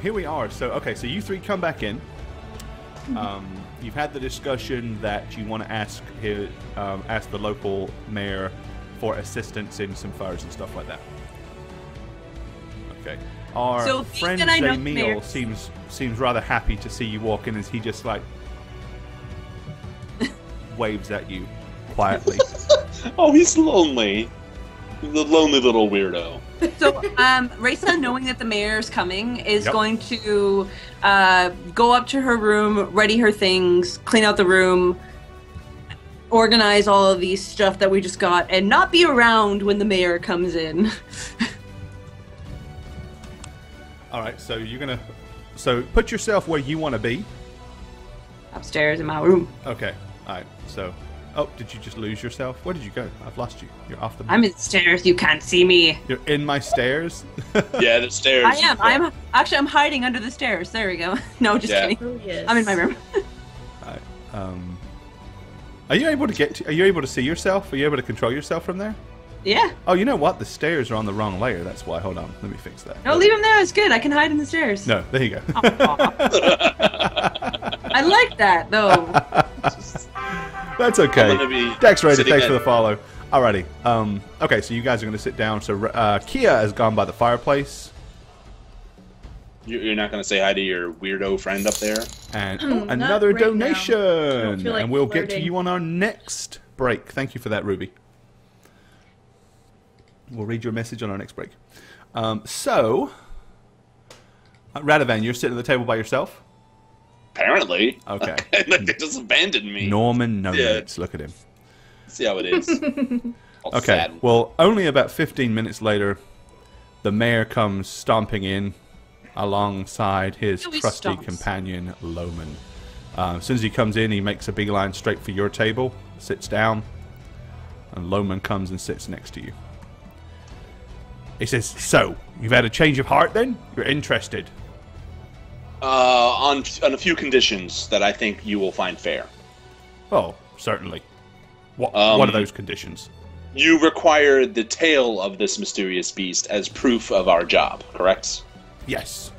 Here we are. So, okay, so you three come back in. You've had the discussion that you want to ask the local mayor for assistance in some fires and stuff like that. Okay. Our friend Jamil seems rather happy to see you walk in as he just like waves at you quietly. Oh, he's lonely. The lonely little weirdo. So, Raisa, knowing that the mayor's coming, is going to go up to her room, ready her things, clean out the room, organize all of these stuff that we just got, and not be around when the mayor comes in. All right, so you're gonna put yourself where you want to be. Upstairs in my room. Okay. All right. So. Oh, did you just lose yourself? Where did you go? I've lost you. You're off the map. I'm in the stairs. You can't see me. You're in my stairs? Yeah, the stairs. I am. I'm hiding under the stairs. There we go. No, just kidding. Oh, yes. I'm in my room. Are you able to are you able to see yourself? Are you able to control yourself from there? Yeah. Oh, you know what? The stairs are on the wrong layer. That's why. Hold on. Let me fix that. No, leave them there. It's good. I can hide in the stairs. No, there you go. I like that, though. That's okay. Dex Raider, thanks for the follow. Alrighty. Okay, so you guys are going to sit down. So Kia has gone by the fireplace. You're not going to say hi to your weirdo friend up there? And another donation. Like and we'll get to you on our next break. Thank you for that, Ruby. We'll read your message on our next break. So, Radovan, you're sitting at the table by yourself? Apparently. Okay. Like they just abandoned me. Norman Nomads. Look at him. See how it is. Okay. Sad. Well, only about 15 minutes later, the mayor comes stomping in alongside his trusty companion, Loman. As soon as he comes in, he makes a beeline straight for your table, sits down, and Loman comes and sits next to you. He says, "So, you've had a change of heart then? You're interested?" On a few conditions that I think you will find fair. Oh, certainly. What are those conditions? You require the tail of this mysterious beast as proof of our job, correct? Yes.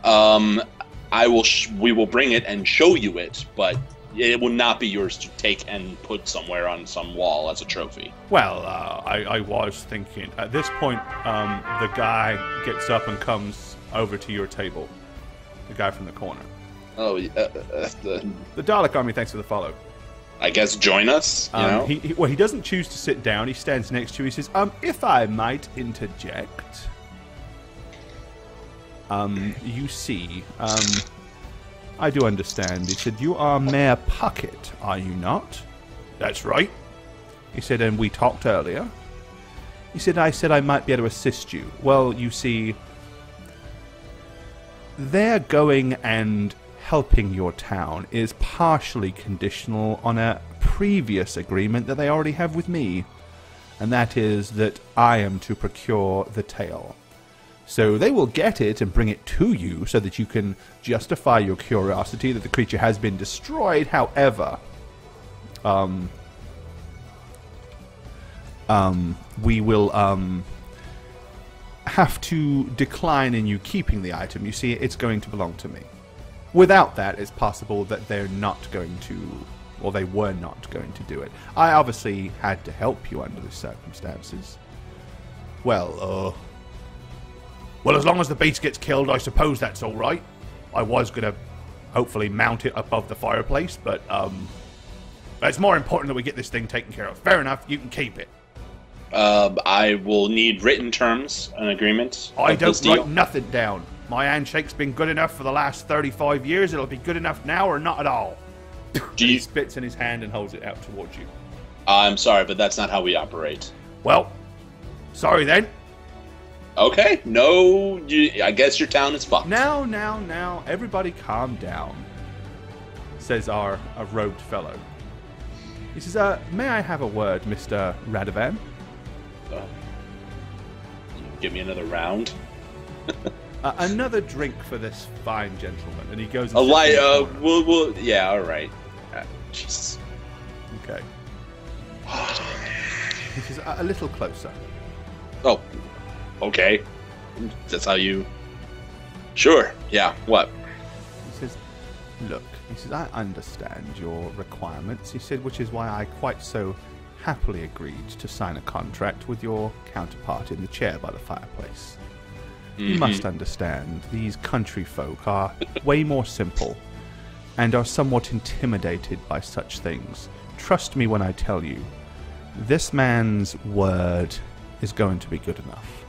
We will bring it and show you it, but it will not be yours to take and put somewhere on some wall as a trophy. Well, I was thinking, at this point, the guy gets up and comes over to your table. The guy from the corner. Oh, the Dalek Army, thanks for the follow. I guess join us, you know? He doesn't choose to sit down. He stands next to you. He says, if I might interject. You see, I do understand. He said, you are Mayor Puckett, are you not? That's right. He said, and we talked earlier. He said, I might be able to assist you. Well, you see, their going and helping your town is partially conditional on a previous agreement that they already have with me. And that is that I am to procure the tail. So they will get it and bring it to you so that you can justify your curiosity that the creature has been destroyed. However, we will have to decline in you keeping the item. You see, it's going to belong to me. Without that, it's possible that they're not going to, or they were not going to do it. I obviously had to help you under the circumstances. Well, as long as the beast gets killed, I suppose that's all right. I was going to hopefully mount it above the fireplace, but it's more important that we get this thing taken care of. Fair enough, you can keep it. I will need written terms, an agreement. I don't write nothing down. My handshake's been good enough for the last 35 years. It'll be good enough now or not at all. He spits in his hand and holds it out towards you. I'm sorry, but that's not how we operate. Well, sorry then. Okay, no, I guess your town is fucked. Now, everybody calm down, says a robed fellow. He says, may I have a word, Mr. Radovan? Give me another round. Another drink for this fine gentleman, and he goes. We'll, yeah, all right. Jesus. Okay. He says, a little closer. Oh, okay. That's how you. Sure. Yeah. What? He says, look, he says, I understand your requirements. He said, which is why I quite so happily agreed to sign a contract with your counterpart in the chair by the fireplace. You must understand, these country folk are way more simple and are somewhat intimidated by such things. Trust me when I tell you, this man's word is going to be good enough.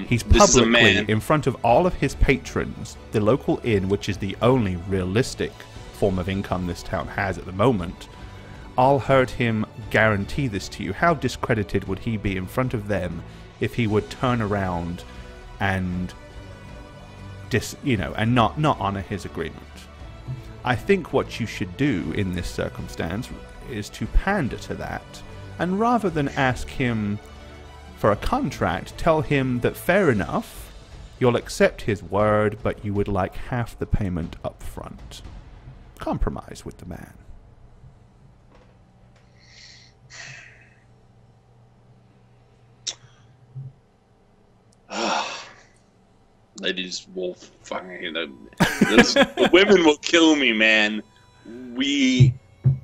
He's publicly, in front of all of his patrons, the local inn, which is the only realistic form of income this town has at the moment, all heard him guarantee this to you. How discredited would he be in front of them if he would turn around and and not honor his agreement? I think what you should do in this circumstance is to pander to that, and rather than ask him for a contract, tell him that fair enough, you'll accept his word, but you would like half the payment up front. Compromise with the man. Ladies will fucking... the women will kill me, man. We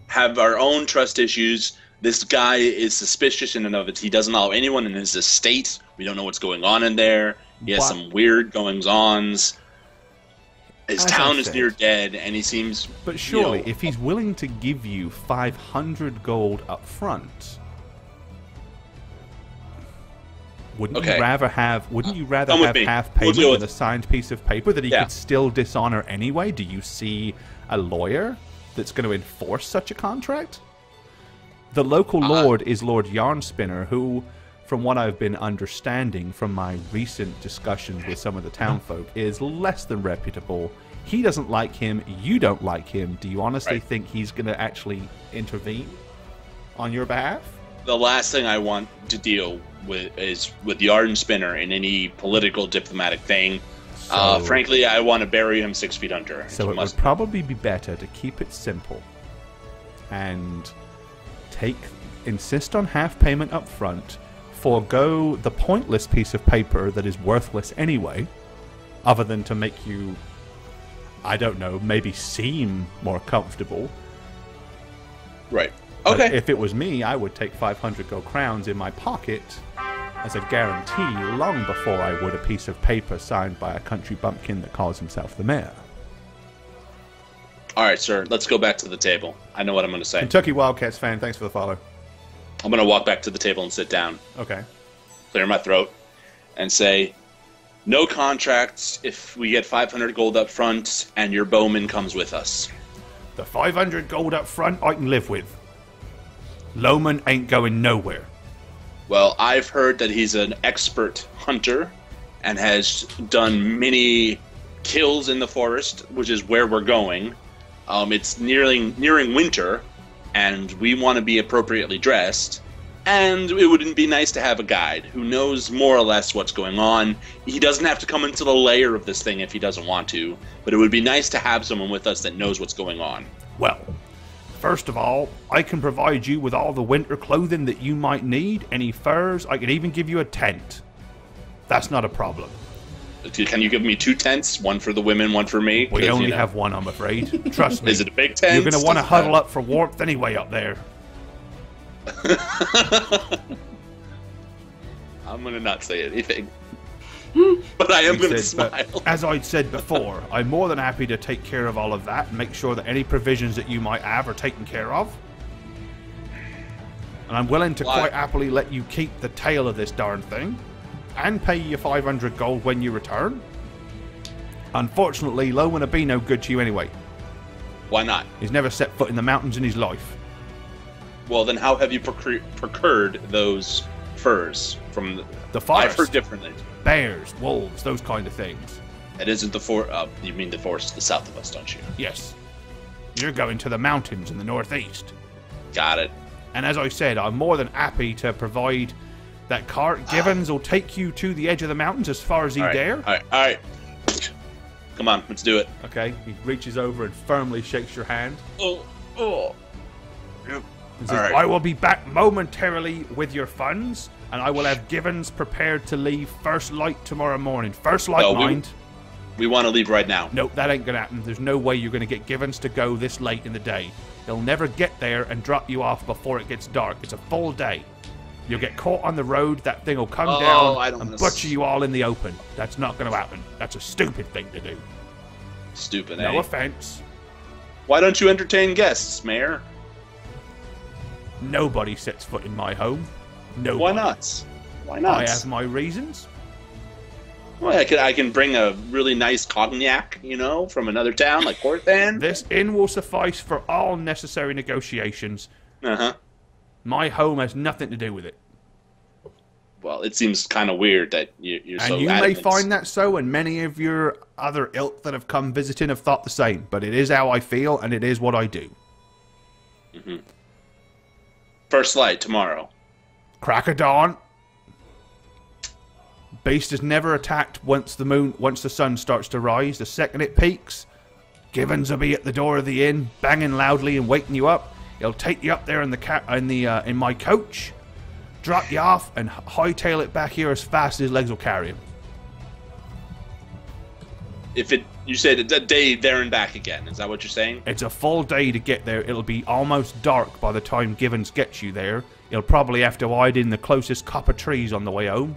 have our own trust issues. This guy is suspicious in and of it. He doesn't allow anyone in his estate. We don't know what's going on in there. He has some weird goings-ons. His town is near dead, and he seems... But surely, if he's willing to give you 500 gold up front... Wouldn't you rather have half payment with a signed piece of paper that he could still dishonor anyway? Do you see a lawyer that's going to enforce such a contract? The local lord is Lord Yarnspinner, who, from what I've been understanding from my recent discussions with some of the townfolk, is less than reputable. He doesn't like him. You don't like him. Do you honestly think he's going to actually intervene on your behalf? The last thing I want to deal with is with Yarnspinner in any political diplomatic thing. So, frankly, I want to bury him 6 feet under. So it would probably be better to keep it simple and insist on half payment up front, forego the pointless piece of paper that is worthless anyway, other than to make you, I don't know, maybe seem more comfortable. Right. Okay. But if it was me, I would take 500 gold crowns in my pocket as a guarantee long before I would a piece of paper signed by a country bumpkin that calls himself the mayor. All right, sir. Let's go back to the table. I know what I'm going to say. Kentucky Wildcats fan, thanks for the follow. I'm going to walk back to the table and sit down. Okay. Clear my throat and say, no contracts if we get 500 gold up front and your bowman comes with us. The 500 gold up front I can live with. Loman ain't going nowhere. Well, I've heard that he's an expert hunter and has done many kills in the forest, which is where we're going. It's nearing winter, and we want to be appropriately dressed. And it would be nice to have a guide who knows more or less what's going on. He doesn't have to come into the lair of this thing if he doesn't want to, but it would be nice to have someone with us that knows what's going on. Well, first of all, I can provide you with all the winter clothing that you might need, any furs. I could even give you a tent. That's not a problem. Can you give me 2 tents? One for the women, one for me? We only have one, I'm afraid. Trust me. Is it a big tent? You're going to want to huddle up for warmth anyway up there. I'm going to not say anything. But I am going to smile. As I said before, I'm more than happy to take care of all of that and make sure that any provisions that you might have are taken care of. And I'm willing to quite happily let you keep the tail of this darn thing and pay you 500 gold when you return. Unfortunately, Loman will be no good to you anyway. Why not? He's never set foot in the mountains in his life. Well, then how have you procured those furs from the forest? I've heard differently. Bears, wolves, those kind of things. It isn't the forest. You mean the forest to the south of us, don't you? Yes. You're going to the mountains in the northeast. Got it. And as I said, I'm more than happy to provide that cart. Givens will take you to the edge of the mountains as far as he dare. All right. Come on, let's do it. Okay, he reaches over and firmly shakes your hand. Oh. He and says, All right. I will be back momentarily with your funds, and I will have Givens prepared to leave first light tomorrow morning. First light, mind. We want to leave right now. Nope, that ain't gonna happen. There's no way you're gonna get Givens to go this late in the day. He'll never get there and drop you off before it gets dark. It's a full day. You'll get caught on the road, that thing will come down and butcher you all in the open. That's not gonna happen. That's a stupid thing to do. Stupid, No offense. Why don't you entertain guests, Mayor? Nobody sets foot in my home. Nobody. Why not? Why not? I have my reasons. Well, I can bring a really nice cognac, from another town like Corthan. This inn will suffice for all necessary negotiations. Uh-huh. My home has nothing to do with it. Well, it seems kind of weird that you're so And you may adamant. find that so, and many of your other ilk that have come visiting have thought the same. But it is how I feel, and it is what I do. Mm-hmm. First light tomorrow. Crack of dawn. Beast is never attacked once the sun starts to rise. The second it peaks, Givens will be at the door of the inn, banging loudly and waking you up. He'll take you up there in my coach, drop you off, and hightail it back here as fast as his legs will carry him. You said it's a day there and back again. Is that what you're saying? It's a full day to get there. It'll be almost dark by the time Givens gets you there. He'll probably have to hide in the closest copper trees on the way home.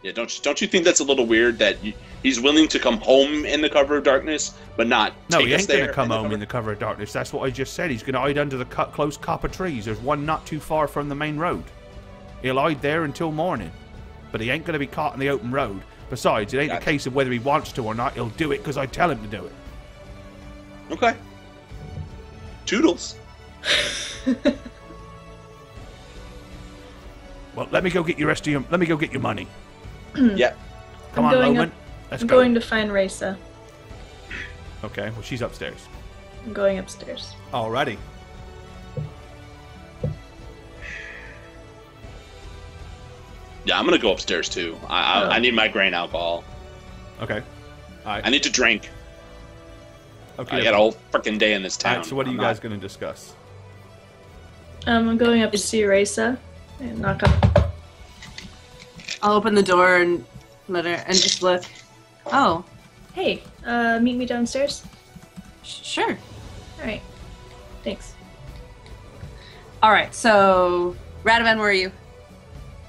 Yeah, don't you think that's a little weird that he's willing to come home in the cover of darkness, but not No, take he us ain't going there to come in the home cover? in the cover of darkness. That's what I just said. He's going to hide under the close copper trees. There's one not too far from the main road. He'll hide there until morning. But he ain't going to be caught in the open road. Besides, it ain't a case of whether he wants to or not. He'll do it because I tell him to do it. Okay. Toodles. Well, let me go get your let me go get your money. Yeah. Come on, Loman. Let's I'm go. going to find Raisa. Okay, well, she's upstairs. I'm going upstairs. Alrighty. Yeah, I'm gonna go upstairs too. I need my grain alcohol. Okay. Alright. I need to drink. Okay. I got a whole freaking day in this town. Alright, so what are you guys going to discuss? I'm going up to see Raisa and knock up. I'll open the door and let her and just look. Oh, Hey, meet me downstairs. sure. All right. Thanks. All right. So, Radovan, where are you?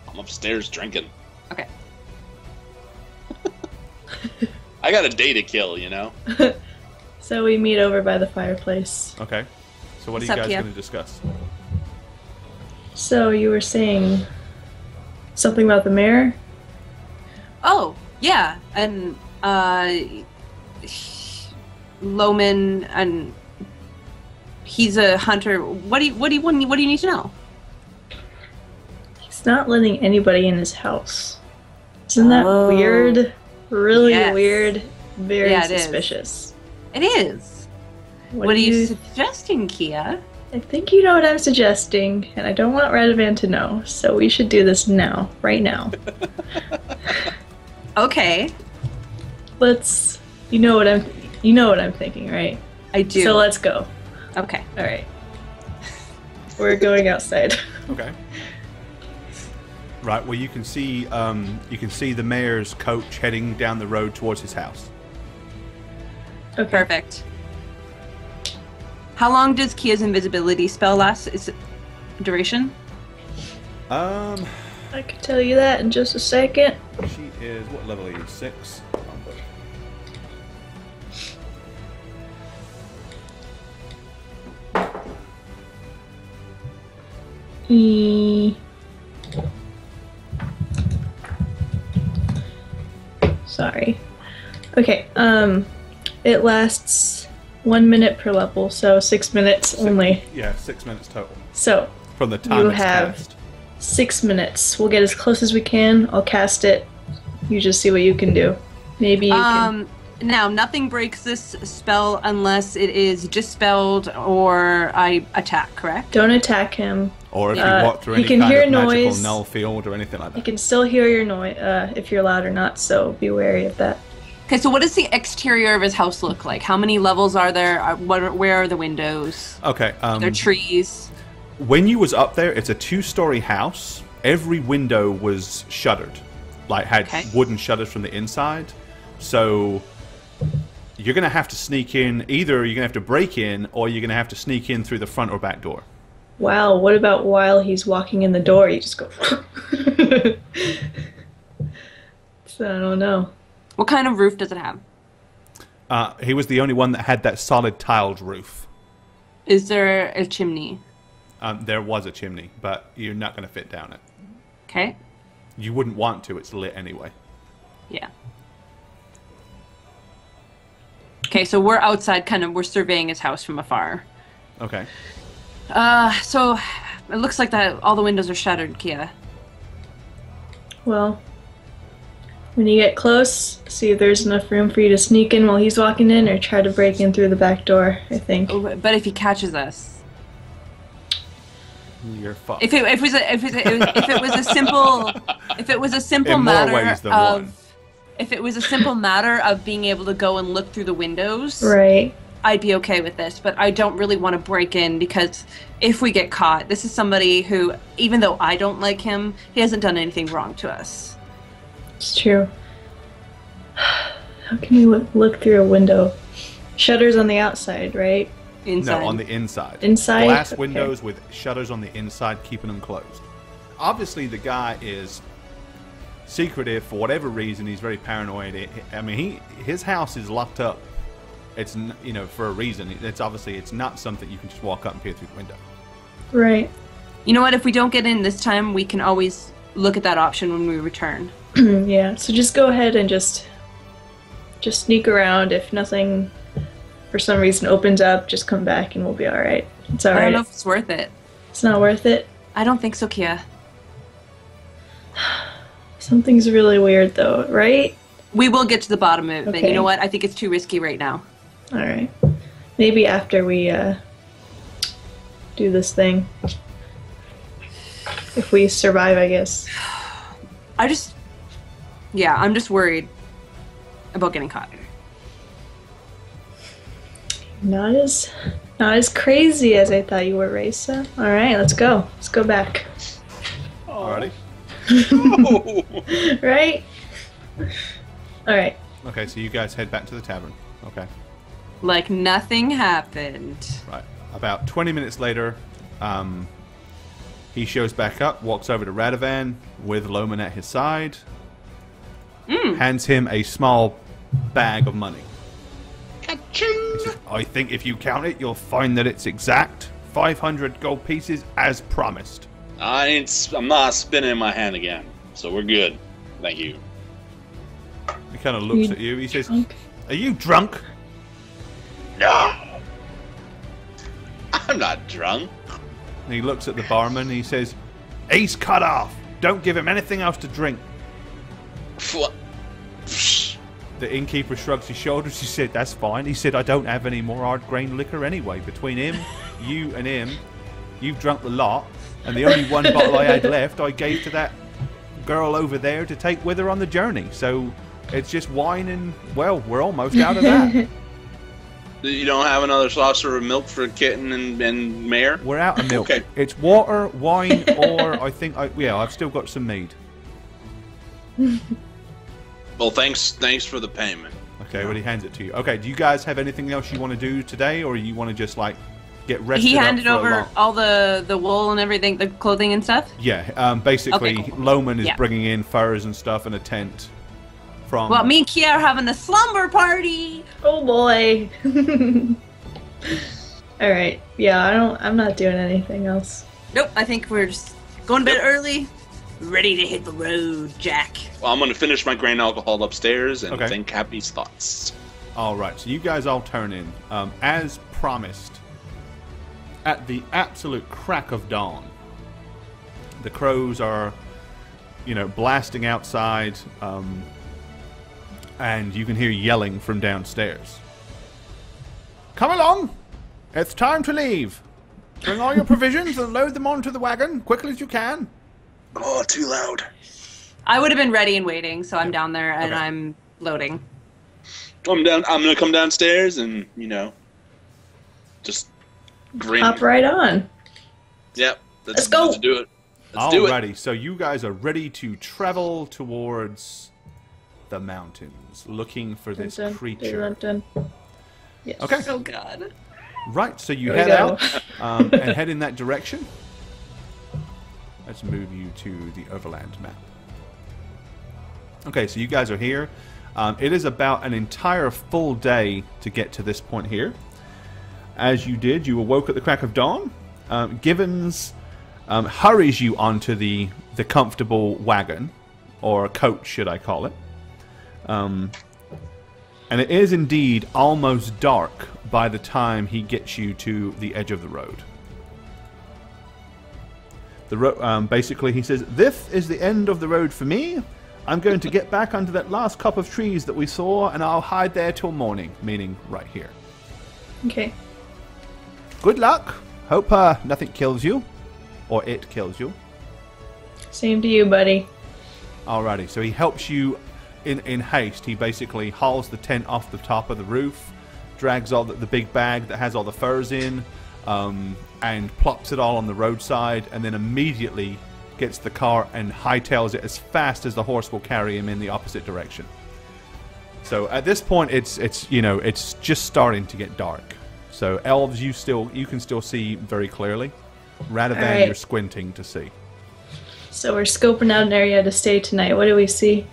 I'm upstairs drinking. Okay. I got a day to kill, So we meet over by the fireplace. Okay. So what are What's you up, guys Kia? going to discuss? So you were saying something about the mayor? Oh, yeah, and Loman, and he's a hunter. What do you need to know? He's not letting anybody in his house. Isn't that Oh. weird? Really Yes. weird. Very Yeah, it is. suspicious. It is. What are you suggesting, Kia? I think you know what I'm suggesting, and I don't want Radovan to know, so we should do this now, right now. Okay, Let's. You know what I'm thinking, right? I do. So let's go. Okay. All right. We're going outside. Okay. Right. Well, you can see the mayor's coach heading down the road towards his house. Okay. Perfect. How long does Kia's invisibility spell last? Is it duration? I can tell you that in just a second. She is what level are you? 6. Sorry. Okay, it lasts 1 minute per level, so 6 minutes only. Yeah, 6 minutes total So, from the time you it's have cast. 6 minutes. We'll get as close as we can. I'll cast it. You just see what you can do. Maybe you can... Now, nothing breaks this spell unless it is dispelled or I attack, correct? Don't attack him. Or if you walk through he any can kind hear of magical noise. null field or anything like You that. can still hear your noise if you're loud or not, so be wary of that. Okay, so what does the exterior of his house look like? How many levels are there? Where are the windows? Okay. Are there trees? when you was up there, it's a 2-story house. Every window was shuttered, like had wooden shutters from the inside. So you're going to have to sneak in. Either you're going to have to break in, or you're going to have to sneak in through the front or back door. Wow, what about while he's walking in the door, you just go... So I don't know. What kind of roof does it have? He was the only one that had that solid tiled roof. Is there a chimney? There was a chimney, but you're not going to fit down it. Okay. You wouldn't want to. It's lit anyway. Yeah. Okay, so we're outside, we're surveying his house from afar. Okay. So it looks like that all the windows are shuttered, Kia. Well, when you get close, see if there's enough room for you to sneak in while he's walking in, or try to break in through the back door, I think. Oh, but if he catches us... You're fucked. If it was a simple matter of being able to go and look through the windows, right, I'd be okay with this. But I don't really want to break in, because if we get caught, this is somebody who, even though I don't like him, he hasn't done anything wrong to us. It's true. How can you look through a window? Shutters on the outside, right? Inside. No, on the inside. Inside? Glass windows with shutters on the inside, keeping them closed. Obviously, the guy is secretive for whatever reason. He's very paranoid. His house is locked up. It's, for a reason. It's not something you can just walk up and peer through the window. Right. You know what? If we don't get in this time, we can always look at that option when we return. Yeah. So just go ahead and just sneak around. If nothing, for some reason, opens up, just come back and we'll be all right. It's all right. I don't know if it's worth it. It's not worth it? I don't think so, Kia. Something's really weird, though, right? We will get to the bottom of it, Okay. but you know what? I think it's too risky right now. All right. Maybe after we do this thing. If we survive, I guess. I'm just worried about getting caught. Not as crazy as I thought you were, Raisa. All right, let's go. Let's go back. Alrighty. Right? All right. Okay, so you guys head back to the tavern. Okay. Like nothing happened. Right. About 20 minutes later, he shows back up, walks over to Radovan with Loman at his side, hands him a small bag of money. He says, I think if you count it, you'll find that it's exact 500 gold pieces as promised. I'm not spinning in my hand again, so we're good. Thank you. He kind of looks at you. He says, are you drunk? No. I'm not drunk. And he looks at the barman and he says, he's cut off. Don't give him anything else to drink. What? The innkeeper shrugs his shoulders. He said, that's fine. He said, I don't have any more hard grain liquor anyway. Between him, you and him, you've drunk the lot. And the only one bottle I had left, I gave to that girl over there to take with her on the journey. So it's just wine and, well, we're almost out of that. You don't have another saucer of milk for Kitten and Mare? We're out of milk. Okay. It's water, wine, or I've still got some mead. Well, thanks for the payment. Okay, well, he hands it to you. Okay, do you guys have anything else you want to do today, or you want to just, get rested He up handed for a over all the wool and everything, the clothing and stuff? Yeah, basically, Okay, cool. Loman is Yeah. bringing in furs and stuff and a tent from... Well, me and Kia are having a slumber party! Oh boy. All right. Yeah, I'm not doing anything else. Nope, I think we're just going a bit early. Ready to hit the road, Jack. Well, I'm going to finish my grain alcohol upstairs and Okay. think Happy's thoughts. All right, so you guys all turn in. As promised, at the absolute crack of dawn, the crows are, blasting outside, and you can hear yelling from downstairs. Come along! It's time to leave. Bring all your provisions and load them onto the wagon, quickly as you can. Oh, too loud. I would have been ready and waiting, so I'm down there and Okay. I'm loading. I'm going to come downstairs and, just grin. Hop right on. Yep. Let's go. Let's do it. Let's do it. Alrighty, so you guys are ready to travel towards the mountains, looking for this Dun, dun, creature. dun, dun. Yes. Okay. Oh God. Right, so you Here we head go. out and head in that direction. Let's move you to the overland map. Okay, so you guys are here. It is about an entire full day to get to this point here. As you did, you awoke at the crack of dawn. Givens hurries you onto the comfortable wagon, or coach, should I call it. And it is indeed almost dark by the time he gets you to the edge of the road. Basically, he says, "This is the end of the road for me. I'm going to get back under that last cup of trees that we saw, and I'll hide there till morning," meaning right here. Okay. Good luck. Hope nothing kills you. Or it kills you. Same to you, buddy. Alrighty, so he helps you in haste. He basically hauls the tent off the top of the roof, drags all the big bag that has all the furs in, and plops it all on the roadside, and then immediately gets the car and hightails it as fast as the horse will carry him in the opposite direction. So at this point, it's just starting to get dark. So elves, you can still see very clearly, rather than Alright. you're squinting to see. So we're scoping out an area to stay tonight. What do we see?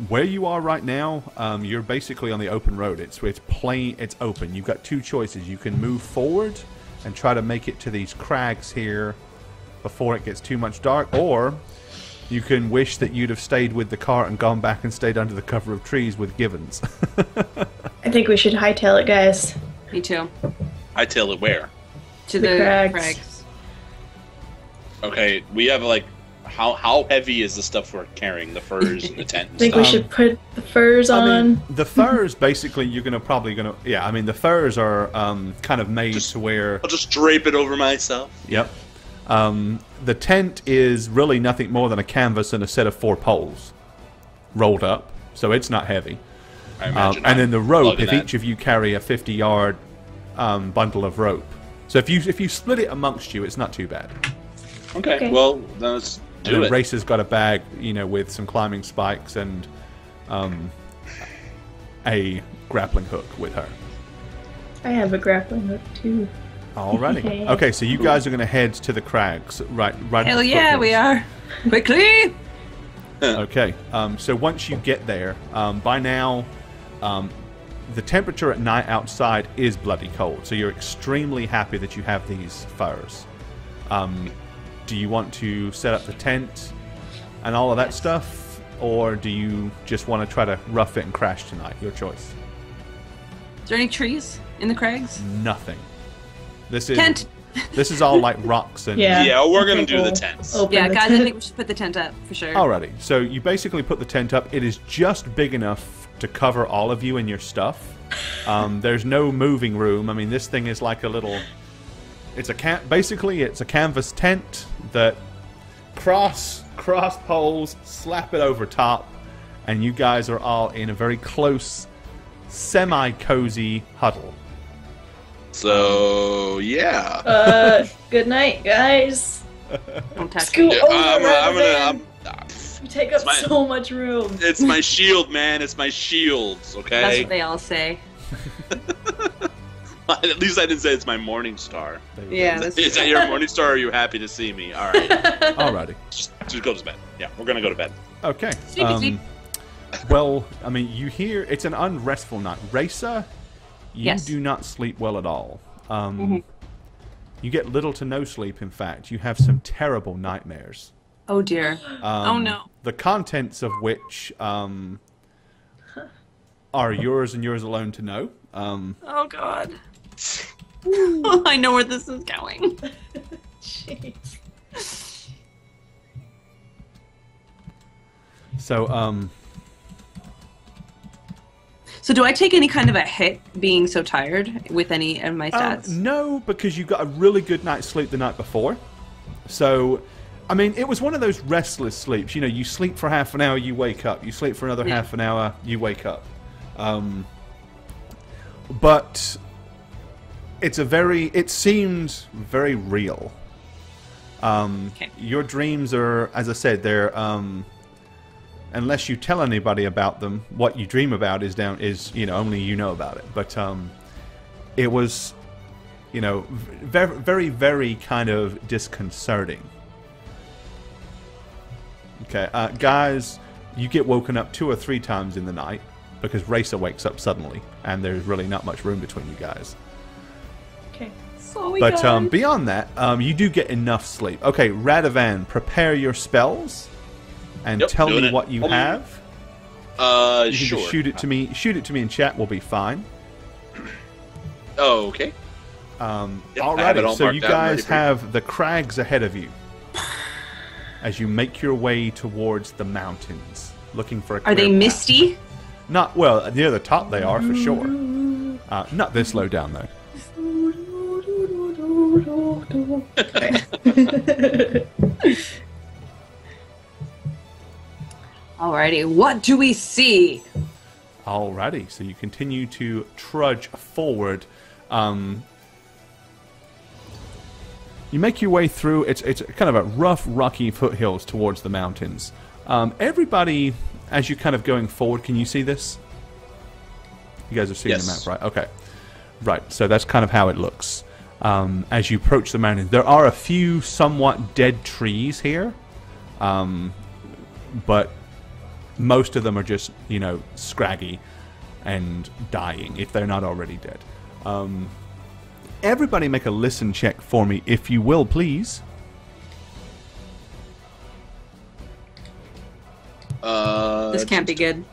Where you are right now, you're basically on the open road. It's plain, it's open. You've got two choices. You can move forward and try to make it to these crags here before it gets too much dark, or you can wish that you'd have stayed with the cart and gone back and stayed under the cover of trees with Givens. I think we should hightail it, guys. Me too. Hightail it where? To The the crags. crags. Okay, we have like how heavy is the stuff we're carrying? The furs and the tent I and think stuff. we should put the furs I on. mean, the furs, basically, yeah, I mean, the furs are kind of made to where... I'll just drape it over myself. Yep. The tent is really nothing more than a canvas and a set of 4 poles rolled up, so it's not heavy. I imagine. And then the rope, lugging if that. each of you carry a 50-yard bundle of rope. So if you split it amongst you, it's not too bad. Okay, well, then let's And do then it. Racer's got a bag, with some climbing spikes and a grappling hook with her. I have a grappling hook too. Alrighty. Okay, so you guys are going to head to the crags, right? At Hell the yeah, we foothills. are. Quickly. Okay, so once you get there, by now, the temperature at night outside is bloody cold, so you're extremely happy that you have these furs. Do you want to set up the tent and all of that stuff, or do you just want to try to rough it and crash tonight? Your choice. Is there any trees in the crags? Nothing. This is Tent. This is all like rocks and... Yeah. Yeah, we're gonna I think do the we'll tents. open Yeah, the guys, I tent. think we should put the tent up for sure. Alrighty, so you basically put the tent up. It is just big enough to cover all of you and your stuff. There's no moving room. I mean, this thing is like a little... Basically, it's a canvas tent that cross poles, slap it over top, and you guys are all in a very close, semi-cozy huddle. So yeah. Good night, guys. Don't touch Scoot me. over, I'm rather gonna. You take up my- so much room. It's my shield, man. It's my shields. That's Okay. what they all say. At least I didn't say it's my morning star. There you Yeah, go. that's Is that your morning star? Or are you happy to see me? All right. Alrighty. just go to bed. Yeah, we're gonna go to bed. Okay. Sleepy, sleep. Well, I mean, you hear it's an unrestful night. Racer, you Yes. do not sleep well at all. Mhm. You get little to no sleep, in fact. You have some terrible nightmares. Oh dear. Oh no. The contents of which are yours and yours alone to know. Oh god. I know where this is going. Jeez. So, So do I take any kind of a hit being so tired with any of my stats? no, because you got a really good night's sleep the night before. So, I mean, it was one of those restless sleeps. You know, you sleep for half an hour, you wake up. You sleep for another Yeah. half an hour, you wake up. But It seems very real. Okay. Your dreams are, as I said, they're unless you tell anybody about them, what you dream about is only you know about it. But it was, very, very, very kind of disconcerting. Okay, guys, you get woken up 2 or 3 times in the night because Racer wakes up suddenly, and there's really not much room between you guys. Okay. But beyond that, you do get enough sleep. Okay, Radovan, prepare your spells and tell me what you have. You can sure. just shoot it to me. Shoot it to me in chat. We'll be fine. Oh, okay. Alrighty, so you guys have the crags ahead of you as you make your way towards the mountains, looking for a clear Are they path. misty? Not well. Near the top, they are for sure. Not this low down though. Alrighty, what do we see? Alrighty, so you continue to trudge forward. You make your way through. It's kind of a rough, rocky foothills towards the mountains. Everybody, as you're kind of going forward, can you see this? You guys are seeing the map, right? Okay. Right, so that's kind of how it looks. As you approach the mountains, there are a few somewhat dead trees here, but most of them are just, scraggy and dying, if they're not already dead. Everybody make a listen check for me, if you will, please. This can't be good.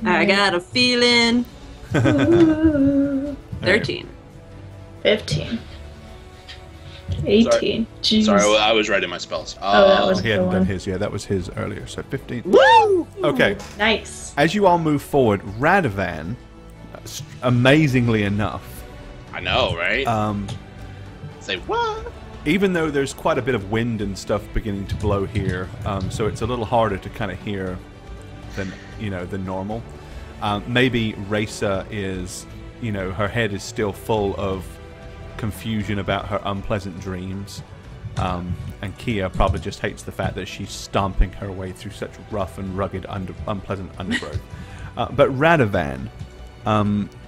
I got a feeling. 13. 15. 18. Jeez. Sorry, I was writing my spells. that was He hadn't done his. Yeah, that was his earlier. So 15. Woo! Okay. Nice. As you all move forward, Radovan, amazingly enough, I know, right? Say what? even though there's quite a bit of wind and stuff beginning to blow here, so it's a little harder to kind of hear than normal. Maybe Raisa is, her head is still full of confusion about her unpleasant dreams, and Kia probably just hates the fact that she's stomping her way through such rough and rugged, unpleasant undergrowth. But Radovan,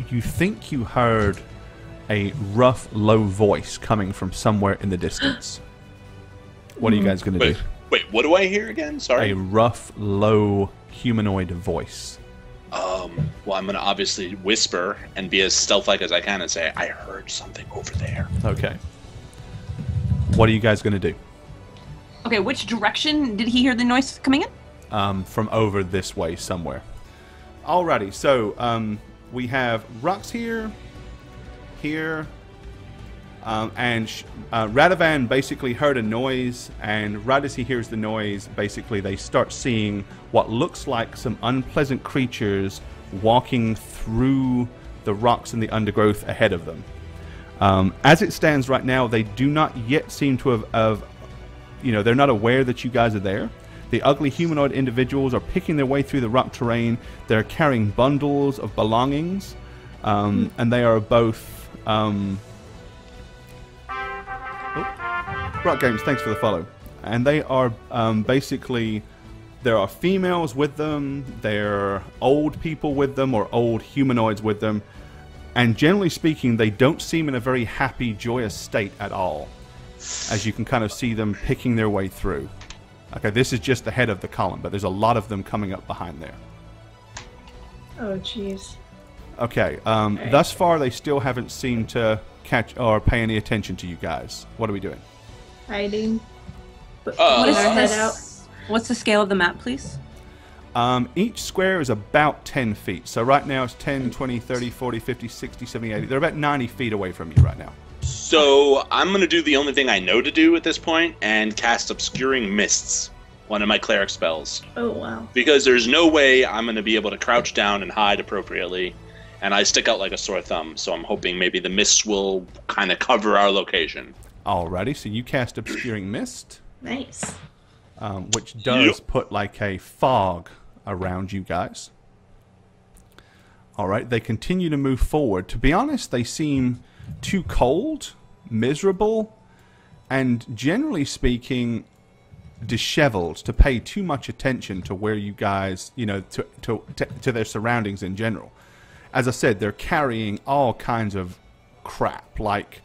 you think you heard a rough, low voice coming from somewhere in the distance. What are you guys going to do? Wait, what do I hear again? Sorry. A rough, low, humanoid voice. Well, I'm going to obviously whisper and be as stealth-like as I can and say, I heard something over there. Okay. What are you guys going to do? Okay, which direction did he hear the noise coming in? From over this way somewhere. Alrighty, so we have rocks here, and Radovan basically heard a noise, and right as he hears the noise, basically they start seeing what looks like some unpleasant creatures walking through the rocks and the undergrowth ahead of them. As it stands right now, they do not yet seem to have they're not aware that you guys are there. The ugly humanoid individuals are picking their way through the rock terrain. They're carrying bundles of belongings, and they are both... Rock Games, thanks for the follow. And they are basically... There are females with them, there are old people with them, or old humanoids with them. And generally speaking, they don't seem in a very happy, joyous state at all, as you can kind of see them picking their way through. Okay, this is just the head of the column, but there's a lot of them coming up behind there. Oh, jeez. Okay, thus far they still haven't seemed to catch or pay any attention to you guys. What are we doing? Hiding. What is our head this? out. What's the scale of the map, please? Each square is about 10 feet. So right now it's 10, 20, 30, 40, 50, 60, 70, 80. They're about 90 feet away from you right now. So I'm going to do the only thing I know to do at this point and cast Obscuring Mists, one of my cleric spells. Oh, wow. Because there's no way I'm going to be able to crouch down and hide appropriately. And I stick out like a sore thumb, so I'm hoping maybe the mists will kind of cover our location. Alrighty, so you cast Obscuring Mist. Nice. Which does put like a fog around you guys. All right, they continue to move forward. To be honest, they seem too cold, miserable, and generally speaking, disheveled to pay too much attention to where you guys, to their surroundings in general. As I said, they're carrying all kinds of crap, like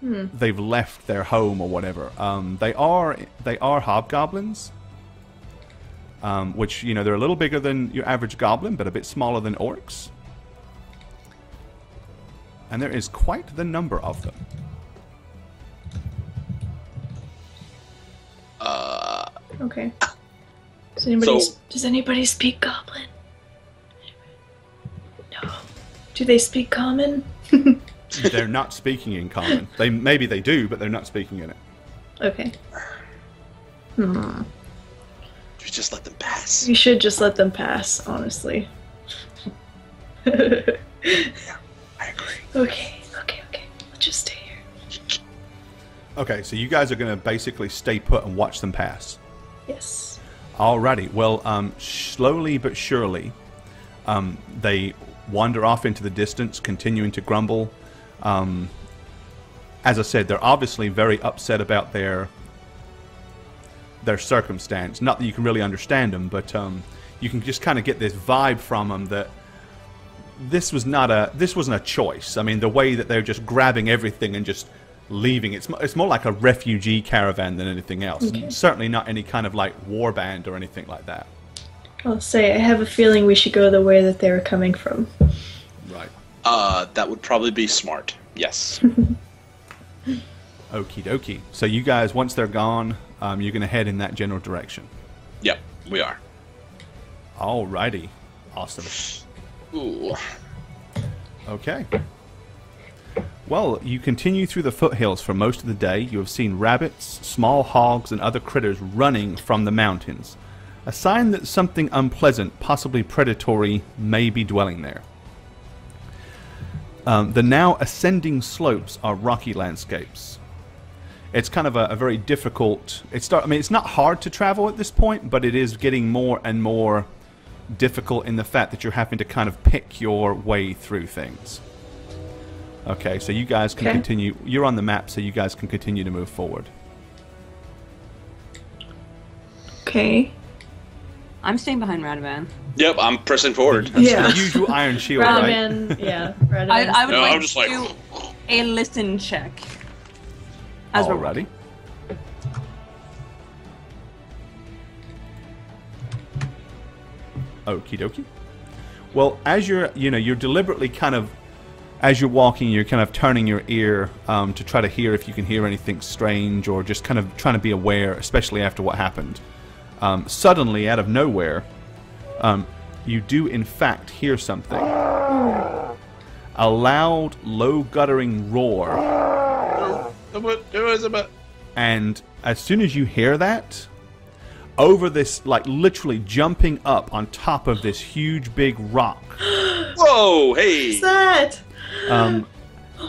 they've left their home or whatever. They are hobgoblins, which, they're a little bigger than your average goblin, but a bit smaller than orcs. And there is quite the number of them. Okay. Does anybody speak Goblin? No. Do they speak Common? They're not speaking in Common. Maybe they do, but they're not speaking in it. Okay. You just let them pass. You should just let them pass, honestly. Yeah, I agree. Okay. Let's just stay here. Okay, so you guys are going to basically stay put and watch them pass. Yes. Alrighty. Well, slowly but surely, they wander off into the distance, continuing to grumble. As I said, they're obviously very upset about their circumstance. Not that you can really understand them, but you can just kind of get this vibe from them that this wasn't a choice. I mean, the way that they're just grabbing everything and just leaving, it's more like a refugee caravan than anything else. Okay. Certainly not any kind of like war band or anything like that. I'll say I have a feeling we should go the way that they were coming from. Right. That would probably be smart. Yes. Okie dokie. So you guys, once they're gone, you're going to head in that general direction. Yep, we are. Alrighty. Awesome. Ooh. Okay. Well, you continue through the foothills for most of the day. You have seen rabbits, small hogs, and other critters running from the mountains. A sign that something unpleasant, possibly predatory, may be dwelling there. The now ascending slopes are rocky landscapes. It's kind of a very difficult... it's not hard to travel at this point, but it is getting more and more difficult in the fact that you're having to kind of pick your way through things. Okay, so you guys can continue. You're on the map, so you guys can continue to move forward. Okay. I'm staying behind Radovan. Yep, I'm pressing forward. Yeah. The usual iron shield, right? Radovan, yeah. Radovan. I would No, like I'm just to like- do a listen check. As we're Alrighty. Okie dokie. Well, as you're deliberately kind of, as you're walking, you're kind of turning your ear to try to hear if you can hear anything strange, or just kind of trying to be aware, especially after what happened. Suddenly, out of nowhere, you do in fact hear something. A loud, low guttering roar. And as soon as you hear that, over this, like literally jumping up on top of this huge big rock, Whoa, hey! What's that? a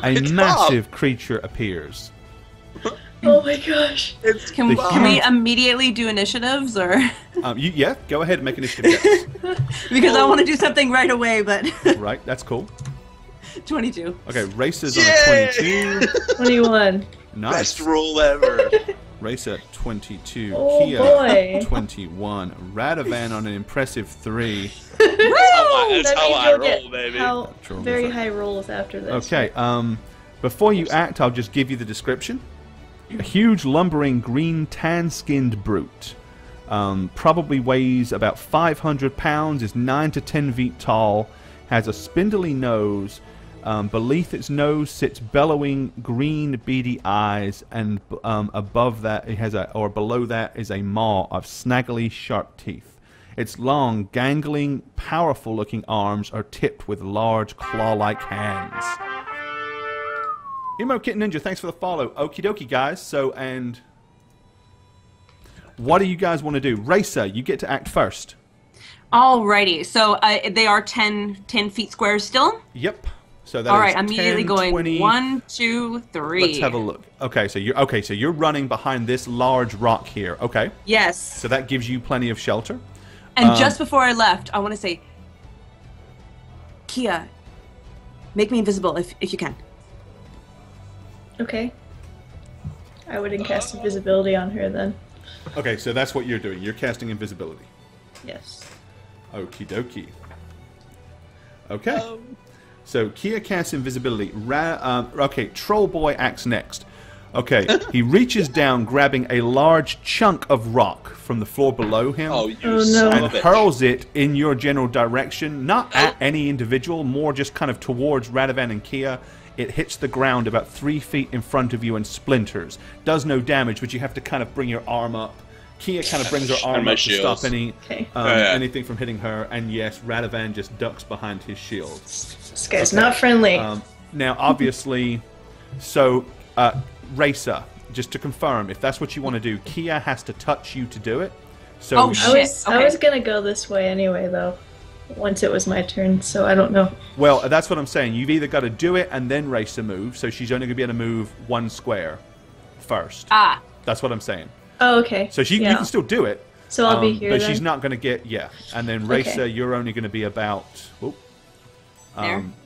It's massive creature appears. Oh my gosh. It's Can we immediately do initiatives, or Yeah, go ahead and make initiative checks. because I want to do something right away, but Right, that's cool. 22. Okay, Racer's on Yay! a 22. 21. Nice. best roll ever. Racer 22. Oh, Kia boy. 21. Radovan on an impressive 3. That's how That means I you'll roll, get baby. Natural very effect. high rolls after this. Okay, before you act, I'll just give you the description. A huge, lumbering, green, tan-skinned brute. Probably weighs about 500 pounds, is 9 to 10 feet tall, has a spindly nose. Beneath its nose sits bellowing green beady eyes, and above that it has below that is a maw of snaggly sharp teeth. Its long, gangling, powerful-looking arms are tipped with large claw-like hands. Emo Kitten Ninja, thanks for the follow. Okie dokie, guys. So, and what do you guys want to do? Racer, you get to act first. Alrighty, so they are 10 feet squares still? Yep. So that All is right, I'm immediately 10, going 20. 1, 2, 3. Let's have a look. Okay, so you're running behind this large rock here. Okay. Yes. So that gives you plenty of shelter. And just before I left, I want to say, Kia, make me invisible if you can. Okay. I wouldn't cast invisibility on her then. Okay, so that's what you're doing. You're casting invisibility. Yes. Okie dokie. Okay. So Kia casts invisibility. Okay, Troll Boy acts next. Okay, he reaches down, grabbing a large chunk of rock from the floor below him, and hurls it in your general direction, not at any individual, more just kind of towards Radovan and Kia. It hits the ground about 3 feet in front of you and splinters. Does no damage, but you have to kind of bring your arm up. Kia kind of brings her arm up to stop anything from hitting her, and yes, Radovan just ducks behind his shield. This guy's not friendly. Now, obviously, so Racer, just to confirm, if that's what you want to do, Kia has to touch you to do it. So I was gonna go this way anyway, though. Once it was my turn, so I don't know. Well, that's what I'm saying. You've either got to do it and then Racer move, so she's only going to be able to move 1 square first. That's what I'm saying. Oh, okay. So you can still do it. So I'll be here but then? she's not going to get, And then Racer, you're only going to be about,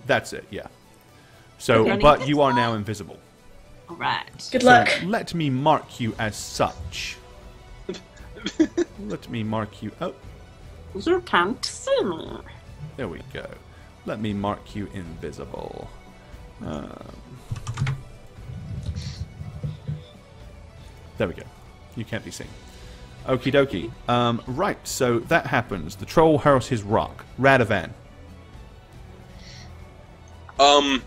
that's it, yeah. So, but you are now invisible. All right. Good luck. Let me mark you as such. Let me mark you. Oh. You can't see me. There we go. Let me mark you invisible. There we go. You can't be seen. Okie dokie. Right, so that happens. The troll hurls his rock. Radovan. I'm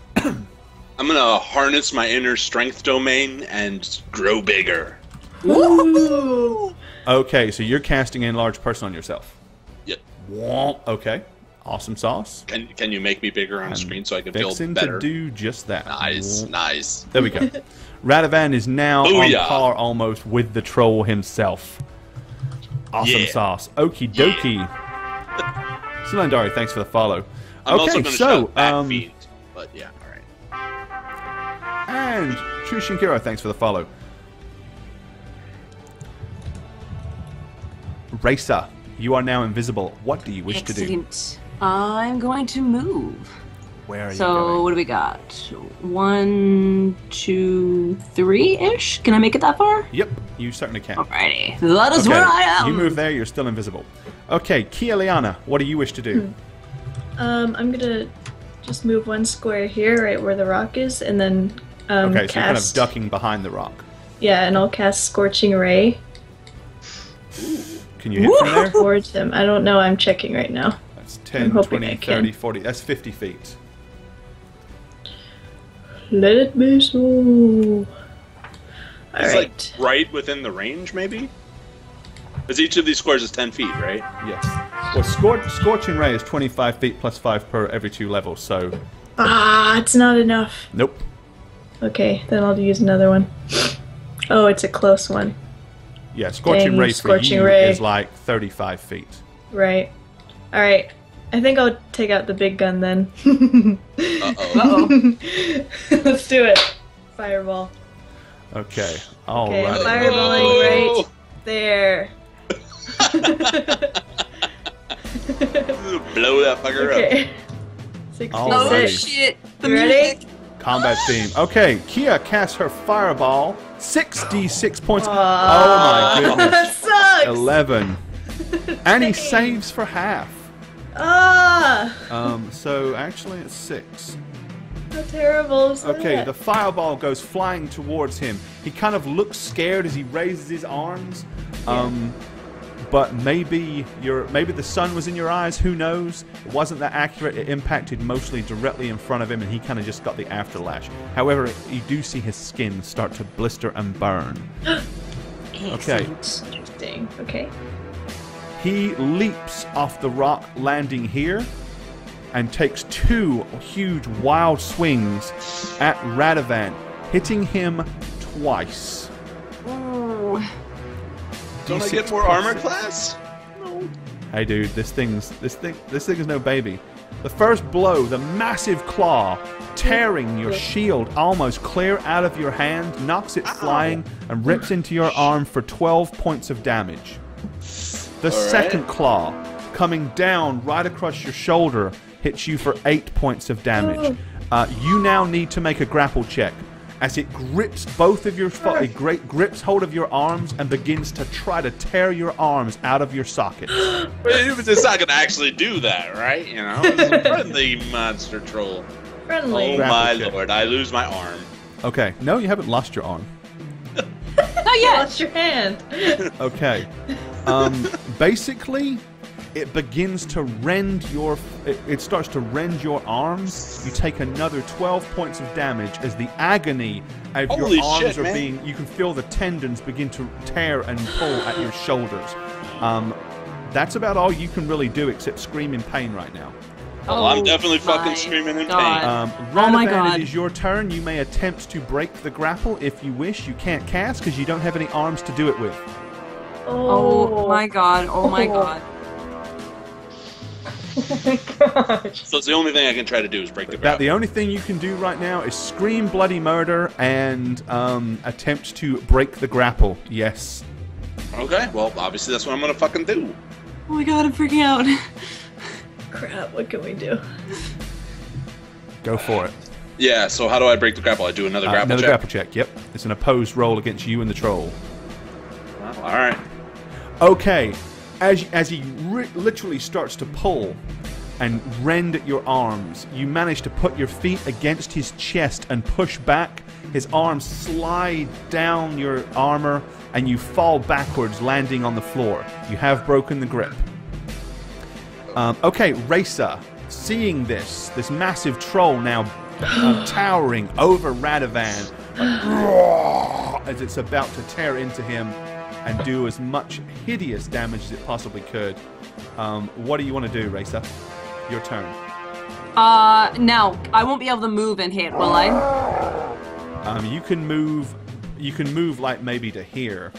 gonna harness my inner strength domain and grow bigger. Ooh. Okay, so you're casting a large person on yourself. Yep. Okay. Awesome sauce. Can you make me bigger on screen so I can feel Fixing better? to do just that. Nice. There we go. Radovan is now on par almost with the troll himself. Awesome sauce. Okie dokie. Silandari, thanks for the follow. I'm also going to shout back feet, but yeah, alright. And True Shinkiro, thanks for the follow. Racer, you are now invisible. What do you wish to do? I'm going to move. Where are you going? So what do we got? 1, 2, 3-ish? Can I make it that far? Yep, you certainly can. Alrighty. That is where I am. You move there, you're still invisible. Okay, Kia Liana, what do you wish to do? I'm gonna just move 1 square here, right where the rock is, and then okay, cast... so you're kind of ducking behind the rock. Yeah, and I'll cast Scorching Ray. Can you hit from there? Towards him. I don't know, I'm checking right now. That's 10, 20, 30, 40. That's 50 feet. Let it be so. It's like right within the range, maybe? Because each of these squares is 10 feet, right? Yes. Well, Scorching Ray is 25 feet plus 5 per every 2 levels, so... it's not enough. Nope. Okay, then I'll use another one. Oh, it's a close one. Yeah, Scorching Ray for you is like 35 feet. Right. Alright. I think I'll take out the big gun then. Uh-oh. Let's do it. Fireball. Okay. All okay, right. fireballing right there. Blow that fucker up. 66. Oh shit. You ready? Combat theme. Okay, Kia casts her fireball. 66 points. Oh my goodness. That sucks. 11. And he saves for half. So actually it's 6. How terrible is that? Okay, the fireball goes flying towards him. He kind of looks scared as he raises his arms. But maybe the sun was in your eyes, who knows? It wasn't that accurate. It impacted mostly directly in front of him, and he kind of just got the afterlash. However, you do see his skin start to blister and burn. Okay. Interesting. Okay. He leaps off the rock, landing here, and takes 2 huge wild swings at Radovan, hitting him twice. Ooh. Don't I get more armor class? No. Hey dude, this thing is no baby. The first blow, the massive claw, tearing your shield almost clear out of your hand, knocks it flying and rips into your arm for 12 points of damage. The second claw, coming down right across your shoulder, hits you for 8 points of damage. You now need to make a grapple check as it grips both of your grips hold of your arms and begins to try to tear your arms out of your sockets. It's not gonna actually do that, right? You know, it's a friendly monster troll. Friendly. Oh Grapple my check. lord, I lose my arm. Okay, no, you haven't lost your arm. Not yet. Lost your hand. Okay. Basically, it begins to rend your... It starts to rend your arms. You take another 12 points of damage as the agony of Holy your arms shit, are man. being... You can feel the tendons begin to tear and pull at your shoulders. That's about all you can really do except scream in pain right now. Well, I'm definitely my fucking screaming in God. pain. Oh my Radovan, God. it is your turn. You may attempt to break the grapple if you wish. You can't cast because you don't have any arms to do it with. Oh my god. Oh my god. Oh my gosh. So it's the only thing I can try to do is break the That grapple. the only thing you can do right now is scream bloody murder and attempt to break the grapple. Yes. Okay, well, obviously that's what I'm gonna fucking do. Oh my god, I'm freaking out. Crap, what can we do? Go for it. Yeah, so how do I break the grapple? I do another grapple Another check? grapple check. Yep. It's an opposed roll against you and the troll. Well, alright. Okay. As he literally starts to pull and rend at your arms, you manage to put your feet against his chest and push back. His arms slide down your armor and you fall backwards, landing on the floor. You have broken the grip. Okay, Raisa, seeing this massive troll now towering over Radovan as it's about to tear into him and do as much hideous damage as it possibly could. What do you want to do, Raisa? Your turn. Now, I won't be able to move and hit, will I? You can move like maybe to here.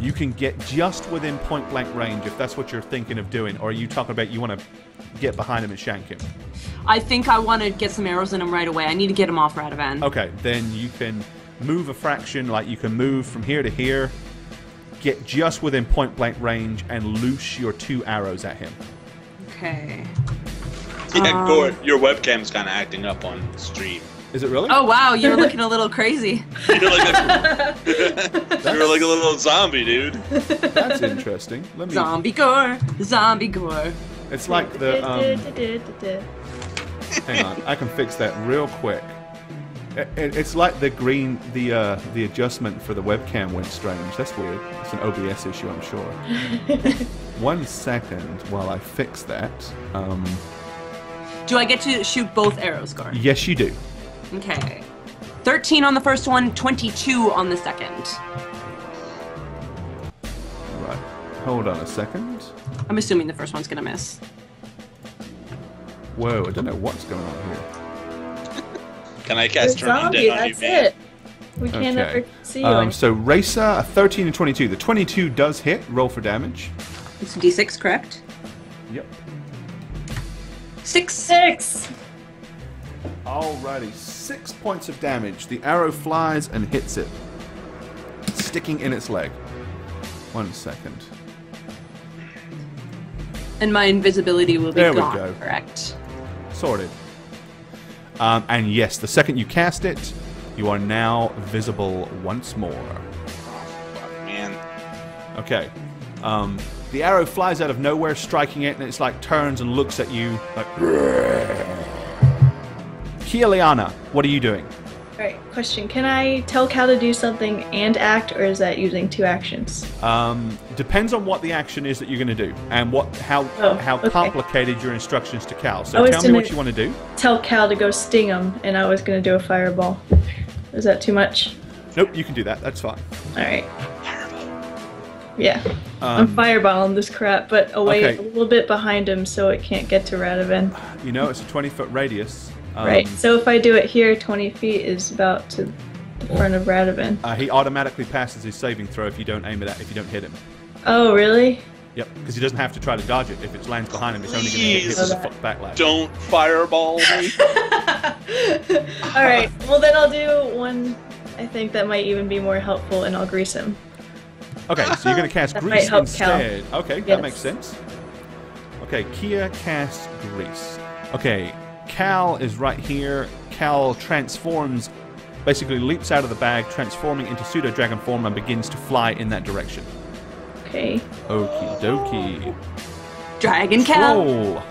You can get just within point blank range if that's what you're thinking of doing, or are you talking about you want to get behind him and shank him? I think I want to get some arrows in him right away. I need to get him off Radovan. Okay, then you can move a fraction, like you can move from here to here, get just within point blank range, and loose your 2 arrows at him. Okay. Yeah, Gord, your webcam's kind of acting up on stream. Is it really? Oh wow, you're looking a little crazy. You're like a little zombie, dude. That's interesting. Let me. Zombie gore, zombie gore. It's like the. Hang on, I can fix that real quick. It's like the green, the adjustment for the webcam went strange. That's weird. It's an OBS issue, I'm sure. 1 second while I fix that. Do I get to shoot both arrows, Gar? Yes, you do. Okay. 13 on the first one, 22 on the second. Right. Hold on a second. I'm assuming the first one's gonna miss. Whoa, I don't know what's going on here. Can I cast Turn Zombie, Undead on you, that's man? it. We can't ever see you. So Raisa, 13 and 22. The 22 does hit. Roll for damage. It's D6, correct? Yep. 6. Alrighty, 6 points of damage. The arrow flies and hits it, sticking in its leg. 1 second. And my invisibility will be There we gone, go. correct? Sorted. And yes, the second you cast it, you are now visible once more. Fuck, man. Okay. The arrow flies out of nowhere, striking it, and it's like turns and looks at you like. Kieliana, what are you doing? Alright, question. Can I tell Cal to do something and act, or is that using 2 actions? Depends on what the action is that you're going to do, and how okay. complicated your instructions to Cal. I So was tell me gonna- what you want to do. Tell Cal to go sting him, and I was gonna do a fireball. Is that too much? Nope, you can do that. That's fine. Alright. Yeah. I'm fireballing this crap, but away Okay. a little bit behind him so it can't get to Radovan. You know, it's a 20-foot radius. Right. So if I do it here, 20 feet is about to the front of Radovan. He automatically passes his saving throw if you don't aim it at, if you don't hit him. Oh, really? Yep, because he doesn't have to try to dodge it. If it lands behind him, it's only going to hit Please. with a backlash. Don't fireball me. Alright, well then I'll do one, I think that might even be more helpful, and I'll grease him. Okay, so you're going to cast That grease might help Cal. instead. Okay, that Yes. makes sense. Okay, Kia casts Grease. Okay, Cal is right here. Cal transforms, basically leaps out of the bag, transforming into pseudo-dragon form and begins to fly in that direction. Okay. Okie dokie. Dragon Cal. Troll.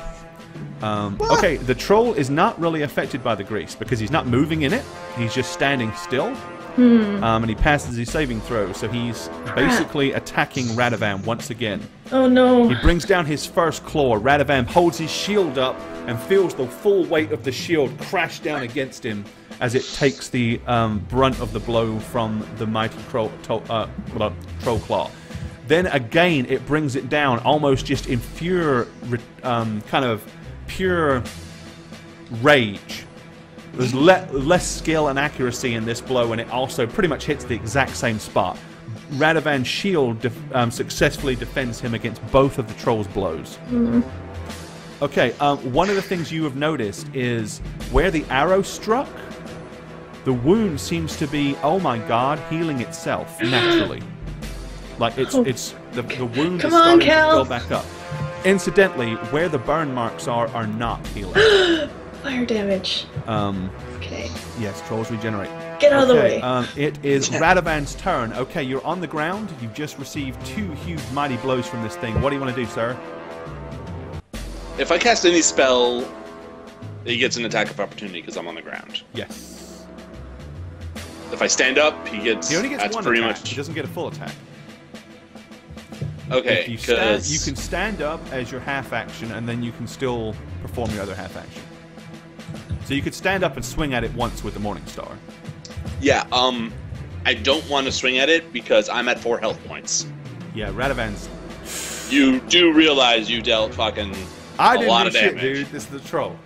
Okay, the troll is not really affected by the grease because he's not moving in it. He's just standing still. And he passes his saving throw, so he's basically attacking Radovan once again. Oh no. He brings down his first claw. Radovan holds his shield up and feels the full weight of the shield crash down against him as it takes the brunt of the blow from the mighty troll claw. Then again, it brings it down almost just in pure, kind of pure rage. There's less skill and accuracy in this blow, and it also pretty much hits the exact same spot. Radovan's shield successfully defends him against both of the troll's blows. Okay, one of the things you have noticed is where the arrow struck, the wound seems to be, oh my god, healing itself naturally. Like the wound is starting to fill back up. Incidentally, where the burn marks are not healing. Fire damage. Okay. Yes, trolls regenerate. Get out of the way. It is Radovan's turn. Okay, you're on the ground. You've just received 2 huge mighty blows from this thing. What do you want to do, sir? If I cast any spell, he gets an attack of opportunity because I'm on the ground. Yes. If I stand up, he gets. He only gets one pretty attack. much. He doesn't get a full attack. Okay, you because can stand up as your half action, and then you can still perform your other half action. So you could stand up and swing at it once with the Morning Star. Yeah, I don't want to swing at it because I'm at 4 health points. Yeah, Radovan's... You do realize you dealt fucking a lot of damage. Dude. This is the troll.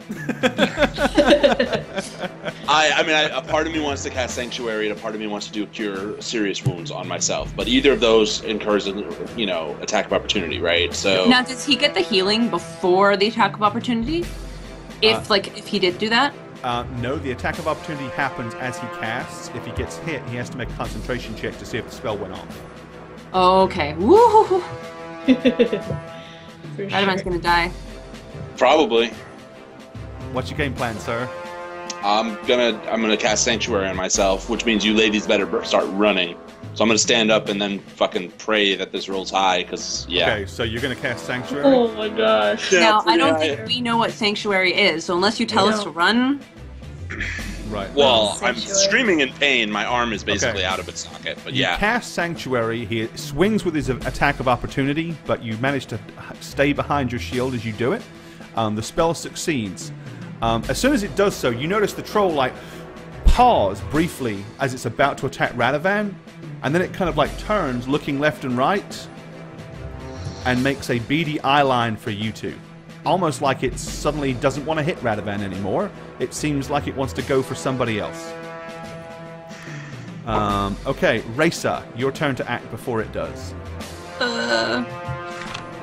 I mean, a part of me wants to cast Sanctuary, and a part of me wants to do Cure Serious Wounds on myself. But either of those incurs, attack of opportunity, right? So Now, does he get the healing before the attack of opportunity? If he did do that? No, the attack of opportunity happens as he casts. If he gets hit, he has to make a concentration check to see if the spell went off. Okay. Woo! For Radovan's gonna die. probably What's your game plan, sir? I'm gonna cast Sanctuary on myself, which means you ladies better start running. So I'm gonna stand up and then fucking pray that this rolls high, because Okay, so you're going to cast Sanctuary? Oh my gosh. Now, I don't think we know what Sanctuary is, so unless you tell us to run... Right. Well, I'm Sanctuary. screaming in pain. My arm is basically out of its socket, but You yeah. cast Sanctuary. He swings with his attack of opportunity, but you manage to stay behind your shield as you do it. The spell succeeds. As soon as it does so, you notice the troll pause briefly as it's about to attack Radovan, and then it kind of turns, looking left and right, and makes a beady eye line for you two. Almost like it suddenly doesn't want to hit Radovan anymore. It seems like it wants to go for somebody else. Okay, Raisa, your turn to act before it does.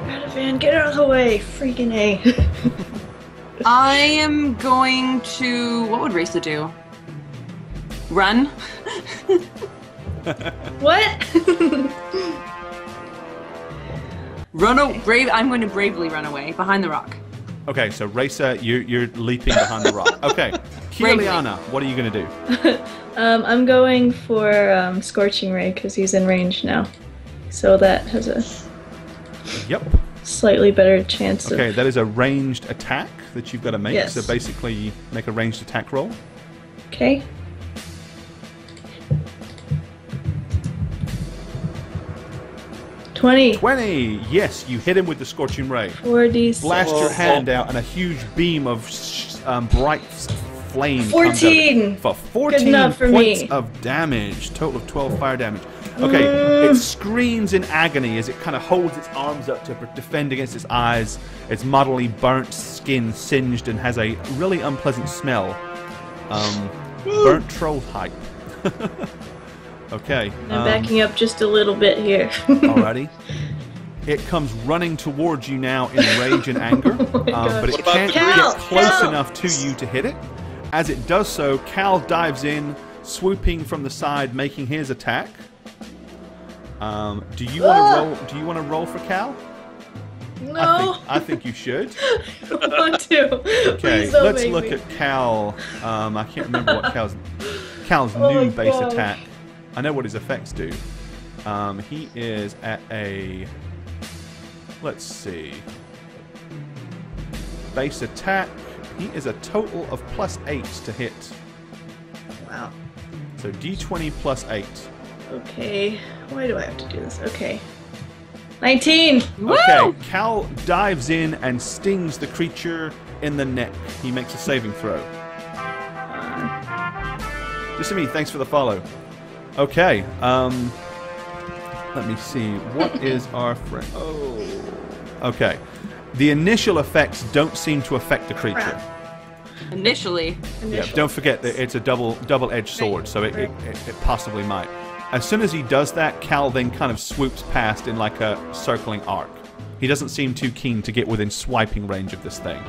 Radovan, get out of the way. Freaking A. I am going to... What would Raisa do? Run? What? I'm going to bravely run away behind the rock. Okay, so Raisa, you're leaping behind the rock. Okay, Kiliana, what are you going to do? I'm going for Scorching Ray because he's in range now. So that has a slightly better chance Okay, that is a ranged attack that you've got to make. Yes. So basically, you make a ranged attack roll. Okay. $20. 20! Yes, you hit him with the Scorching Ray. 4d6. Blast your hand out, and a huge beam of bright flame 14. comes out. For 14 Good enough for points me. of damage. Total of 12 fire damage. Okay, it screams in agony as it kind of holds its arms up to defend against its eyes. Its mottily burnt skin singed and has a really unpleasant smell. Burnt troll hype. Okay. I'm backing up just a little bit here. Alrighty. It comes running towards you now in rage and anger, but it can't get close enough to you to hit it. As it does so, Cal dives in, swooping from the side, making his attack. Do you want to roll? Do you want to roll for Cal? No. I think you should. I don't want to. Okay, Please don't let's make look me. at Cal. I can't remember what Cal's Oh new my base gosh. attack. I know what his effects do. He is at a... Let's see. Base attack. He is a total of +8 to hit. Wow. So D20 +8. Okay. Why do I have to do this? Okay. 19. Okay, Cal dives in and stings the creature in the neck. He makes a saving throw. Just to me, thanks for the follow. Okay, let me see. What is our friend? Oh, okay. The initial effects don't seem to affect the creature. Crap. Initially. Yeah, don't forget that it's a double-edged sword, so it possibly might. As soon as he does that, Cal then kind of swoops past in like a circling arc. He doesn't seem too keen to get within swiping range of this thing.